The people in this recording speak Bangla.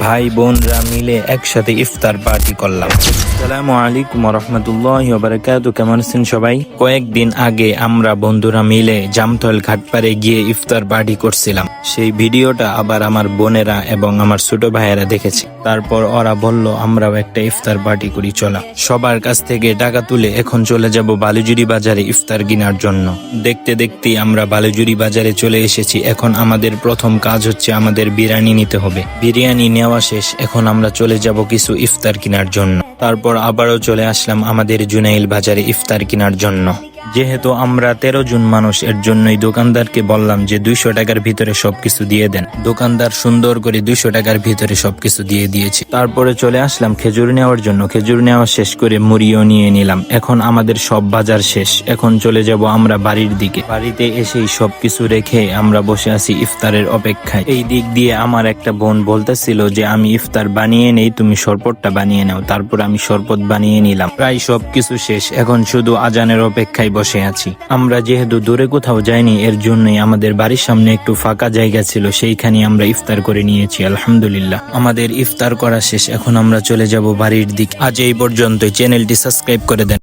ভাই বোনরা মিলে একসাথে ইফতার পার্টি করলাম। আসসালামু আলাইকুম রহমতুল্লাহি ওয়া বারাকাতুহু। কেমন আছেন সবাই? কয়েকদিন আগে আমরা বন্ধুরা মিলে জামতল ঘাটপাড়ে গিয়ে ইফতার পার্টি করছিলাম। সেই ভিডিওটা আবার আমার বোনেরা এবং আমার ছোট ভাইয়েরা দেখেছে। তারপর ওরা বলল আমরাও একটা ইফতার পার্টি করি, চলা। সবার কাছ থেকে টাকা তুলে এখন চলে যাব বালুজুরি বাজারে ইফতার কেনার জন্য। দেখতে দেখতে আমরা বালুজুরি বাজারে চলে এসেছি। এখন আমাদের প্রথম কাজ হচ্ছে আমাদের বিরিয়ানি নিতে হবে। বিরিয়ানি নেওয়া শেষ, এখন আমরা চলে যাব কিছু ইফতার কেনার জন্য। তারপর আবারও চলে আসলাম আমাদের জুনাইল বাজারে ইফতার কেনার জন্য। যেহেতু আমরা 13 জন মানুষ, এর জন্যই দোকানদারকে বললাম যে 200 টাকার ভিতরে সবকিছু দিয়ে দেন। দোকানদার সুন্দর করে 200 টাকার ভিতরে সবকিছু দিয়ে দিয়েছে। তারপরে চলে আসলাম খেজুর নেওয়ার জন্য। খেজুর নেওয়া শেষ করে মুড়িও নিয়ে নিলাম। এখন আমাদের সব বাজার শেষ, এখন চলে যাব আমরা বাড়ির দিকে। বাড়িতে এসেই সবকিছু রেখে আমরা বসে আছি ইফতারের অপেক্ষায়। এই দিক দিয়ে আমার একটা বোন বলতেছিল যে আমি ইফতার বানিয়ে নেই, তুমি শরবতটা বানিয়ে নাও। তারপর আমি শরবত বানিয়ে নিলাম। প্রায় সবকিছু শেষ, এখন শুধু আজানের অপেক্ষায় বসে আছি। আমরা যেহেতু দূরে কোথাও যাইনি, এর জন্যই আমাদের বাড়ির সামনে একটু ফাঁকা জায়গা ছিল, সেইখানে আমরা ইফতার করে নিয়েছি। আলহামদুলিল্লাহ আমাদের ইফতার করা শেষ, এখন আমরা চলে যাব বাড়ির দিক। আজ এই পর্যন্তই। চ্যানেলটি সাবস্ক্রাইব করে দেন।